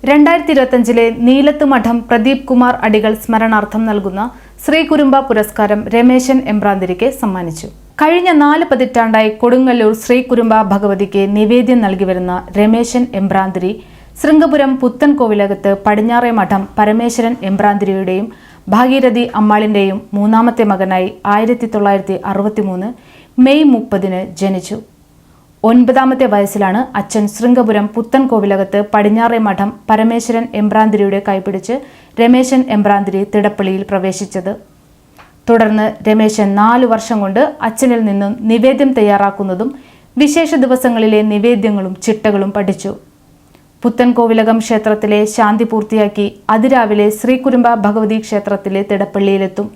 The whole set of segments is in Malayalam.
2025 നീലത്ത് മഠം പ്രദീപ് കുമാർ അടികൾ സ്മരണാർത്ഥം നൽകുന്ന ശ്രീ കുരുമ്പ പുരസ്കാരം രമേശൻ എമ്പ്രാന്തിരിക്ക് സമ്മാനിച്ചു. കഴിഞ്ഞ 4 പതിറ്റാണ്ടായി കൊടുങ്ങല്ലൂർ ശ്രീ കുരുമ്പ ഭഗവതിക്ക് നിവേദ്യം നൽകിവരുന്ന രമേശൻ എമ്പ്രാന്തിരി ശൃംഗപുരം പുത്തൻ കോവിലകത്ത് പടിഞ്ഞാറേ മഠം പരമേശ്വരൻ എമ്പ്രാന്തിരിയുടെയും ഭാഗീരഥി അമ്മാളിന്റെയും മൂന്നാമത്തെ മകനായി 1963 മെയ് 30 ജനിച്ചു. 9ാമത്തെ വയസ്സിലാണ് അച്ഛൻ ശൃംഗപുരം പുത്തൻ കോവിലകത്ത് പടിഞ്ഞാറേ മഠം പരമേശ്വരൻ എമ്പ്രാന്തിരിയുടെ കൈപിടിച്ച് രമേശൻ എമ്പ്രാന്തിരി തിടപ്പള്ളിയിൽ പ്രവേശിച്ചത്. തുടർന്ന് രമേശൻ 4 വർഷം കൊണ്ട് അച്ഛനിൽ നിന്നും നിവേദ്യം തയ്യാറാക്കുന്നതും വിശേഷ ദിവസങ്ങളിലെ നിവേദ്യങ്ങളും ചിട്ടകളും പഠിച്ചു. പുത്തൻ കോവിലകം ക്ഷേത്രത്തിലെ ശാന്തി പൂർത്തിയാക്കി അതിരാവിലെ ശ്രീകുരുമ്പ ഭഗവതി ക്ഷേത്രത്തിലെ തിടപ്പള്ളിയിലെത്തും.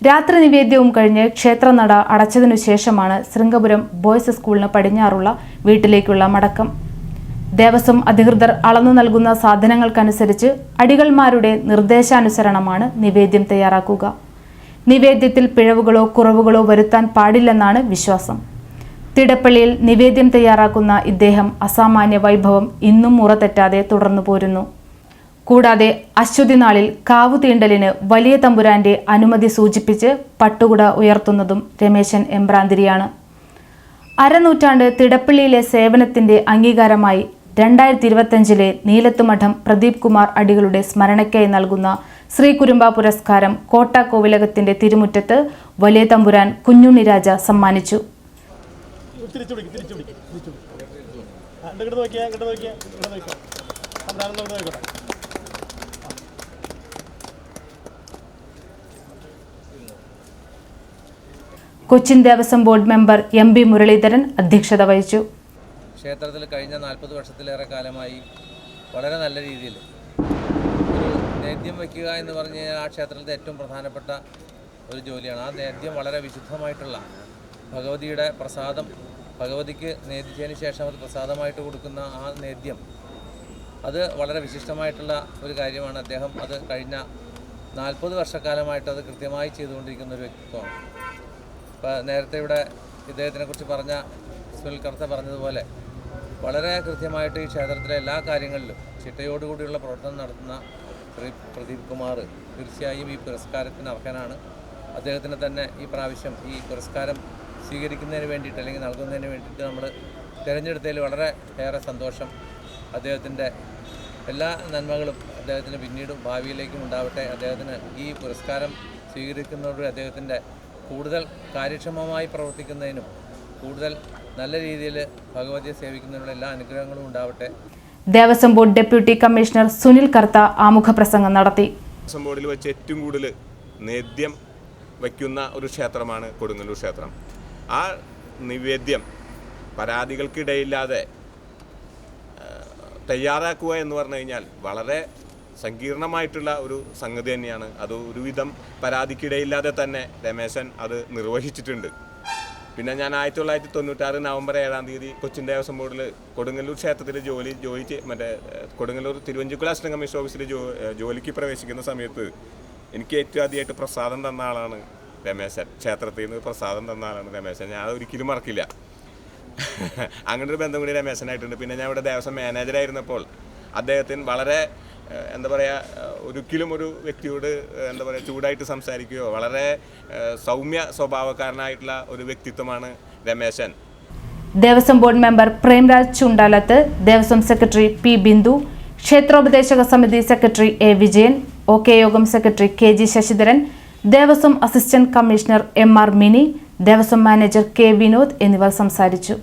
രാത്രി നിവേദ്യവും കഴിഞ്ഞ് ക്ഷേത്രനട അടച്ചതിനു ശേഷമാണ് ശൃംഗപുരം ബോയ്സ് സ്കൂളിന് പടിഞ്ഞാറുള്ള വീട്ടിലേക്കുള്ള മടക്കം. ദേവസ്വം അധികൃതർ അളന്നു നൽകുന്ന സാധനങ്ങൾക്കനുസരിച്ച് അടികൾമാരുടെ നിർദ്ദേശാനുസരണമാണ് നിവേദ്യം തയ്യാറാക്കുക. നിവേദ്യത്തിൽ പിഴവുകളോ കുറവുകളോ വരുത്താൻ പാടില്ലെന്നാണ് വിശ്വാസം. തിടപ്പള്ളിയിൽ നിവേദ്യം തയ്യാറാക്കുന്ന ഇദ്ദേഹം അസാമാന്യ വൈഭവം ഇന്നും മുറതെറ്റാതെ തുടർന്നു പോരുന്നു. കൂടാതെ അശ്വതി നാളിൽ കാവു തീണ്ടലിന് വലിയ തമ്പുരാന്റെ അനുമതി സൂചിപ്പിച്ച് പട്ടുകുട ഉയർത്തുന്നതും രമേശൻ എമ്പ്രാന്തിരിയാണ്. അരനൂറ്റാണ്ട് തിടപ്പള്ളിയിലെ സേവനത്തിന്റെ അംഗീകാരമായി 2025 നീലത്ത് മഠം പ്രദീപ് കുമാർ അടികളുടെ സ്മരണയ്ക്കായി നൽകുന്ന ശ്രീ കുരുമ്പ പുരസ്കാരം കോട്ട കോവിലകത്തിന്റെ തിരുമുറ്റത്ത് വലിയ തമ്പുരാൻ കുഞ്ഞുണ്ണി രാജ സമ്മാനിച്ചു. Cochin Devaswom board member MP. Muraleedharan അധ്യക്ഷത വഹിച്ചു. ക്ഷേത്രത്തിൽ കഴിഞ്ഞ 40 വർഷത്തിലേറെ കാലമായി വളരെ നല്ല രീതിയിൽ ഒരു നേദ്യം വയ്ക്കുക എന്ന് പറഞ്ഞു കഴിഞ്ഞാൽ ആ ക്ഷേത്രത്തിലെ ഏറ്റവും പ്രധാനപ്പെട്ട ഒരു ജോലിയാണ്. ആ നേദ്യം വളരെ വിശുദ്ധമായിട്ടുള്ള ഭഗവതിയുടെ പ്രസാദം, ഭഗവതിക്ക് നേദിച്ചതിന് ശേഷം അത് പ്രസാദമായിട്ട് കൊടുക്കുന്ന ആ നേദ്യം, അത് വളരെ വിശിഷ്ടമായിട്ടുള്ള ഒരു കാര്യമാണ്. അദ്ദേഹം അത് കഴിഞ്ഞ 40 വർഷക്കാലമായിട്ട് അത് കൃത്യമായി ചെയ്തുകൊണ്ടിരിക്കുന്ന ഒരു വ്യക്തിത്വമാണ്. ഇപ്പോൾ നേരത്തെ ഇവിടെ ഇദ്ദേഹത്തിനെക്കുറിച്ച് പറഞ്ഞ സുനിൽ കർത്ത പറഞ്ഞതുപോലെ വളരെ കൃത്യമായിട്ട് ഈ ക്ഷേത്രത്തിലെ എല്ലാ കാര്യങ്ങളിലും ചിട്ടയോടുകൂടിയുള്ള പ്രവർത്തനം നടത്തുന്ന ശ്രീ പ്രദീപ് കുമാർ തീർച്ചയായും ഈ പുരസ്കാരത്തിന് അർഹനാണ്. അദ്ദേഹത്തിന് തന്നെ ഈ പ്രാവശ്യം ഈ പുരസ്കാരം സ്വീകരിക്കുന്നതിന് വേണ്ടിയിട്ട് അല്ലെങ്കിൽ നൽകുന്നതിന് വേണ്ടിയിട്ട് നമ്മൾ തിരഞ്ഞെടുത്തതിൽ വളരെ ഏറെ സന്തോഷം. അദ്ദേഹത്തിൻ്റെ എല്ലാ നന്മകളും അദ്ദേഹത്തിന് പിന്നീടും ഭാവിയിലേക്കും ഉണ്ടാവട്ടെ. അദ്ദേഹത്തിന് ഈ പുരസ്കാരം സ്വീകരിക്കുന്നതോടെ അദ്ദേഹത്തിൻ്റെ കൂടുതൽ കാര്യക്ഷമമായി പ്രവർത്തിക്കുന്നതിനും കൂടുതൽ നല്ല രീതിയിൽ ഭഗവതിയെ സേവിക്കുന്നതിനുള്ള എല്ലാ അനുഗ്രഹങ്ങളും ഉണ്ടാവട്ടെ. Devaswom board deputy commissioner Sunil Kartha ആമുഖ പ്രസംഗം നടത്തി. ദേവസ്വം ബോർഡിൽ വെച്ച് ഏറ്റവും കൂടുതൽ നേദ്യം വയ്ക്കുന്ന ഒരു ക്ഷേത്രമാണ് കൊടുങ്ങല്ലൂർ ക്ഷേത്രം. ആ നിവേദ്യം പരാതികൾക്കിടയില്ലാതെ തയ്യാറാക്കുക എന്ന് പറഞ്ഞു കഴിഞ്ഞാൽ വളരെ സങ്കീർണമായിട്ടുള്ള ഒരു സംഗതി തന്നെയാണ്. അത് ഒരുവിധം പരാതിക്കിടയില്ലാതെ തന്നെ രമേശൻ അത് നിർവഹിച്ചിട്ടുണ്ട്. പിന്നെ ഞാൻ 1996 നവംബർ 7-ാം തീയതി കൊച്ചിൻ ദേവസ്വം ബോർഡിൽ കൊടുങ്ങല്ലൂർ ക്ഷേത്രത്തിൽ മറ്റേ കൊടുങ്ങല്ലൂർ തിരുവഞ്ചിക്കുള അസിസ്റ്റന്റ് കമ്മീഷണർ ഓഫീസിൽ ജോലിക്ക് പ്രവേശിക്കുന്ന സമയത്ത് എനിക്ക് ഏറ്റവും ആദ്യമായിട്ട് പ്രസാദം തന്ന ആളാണ് രമേശൻ. ക്ഷേത്രത്തിൽ നിന്ന് പ്രസാദം തന്ന ആളാണ് രമേശൻ. ഞാൻ ഒരിക്കലും മറക്കില്ല. അങ്ങനെ ഒരു ബന്ധം കൂടി രമേശനായിട്ടുണ്ട്. പിന്നെ ഞാൻ ഇവിടെ ദേവസ്വം മാനേജറായിരുന്നപ്പോൾ അദ്ദേഹത്തിന് വളരെ എന്താ പറയുക, ഒരിക്കലും ഒരു വ്യക്തിയോട് എന്താ പറയുക ചൂടായിട്ട് സംസാരിക്കുകയോ വളരെ സൗമ്യ സ്വഭാവക്കാരനായിട്ടുള്ള ഒരു വ്യക്തിത്വമാണ് Ramesan. Devaswom board member Premraj Chundalath, Devaswom secretary P Bindu, ക്ഷേത്രോപദേശക സമിതി സെക്രട്ടറി എ വിജയൻ, OK യോഗം secretary KG Sasidharan, Devaswom assistant commissioner MR Mini, Devaswom manager K Vinod എന്നിവർ സംസാരിച്ചു.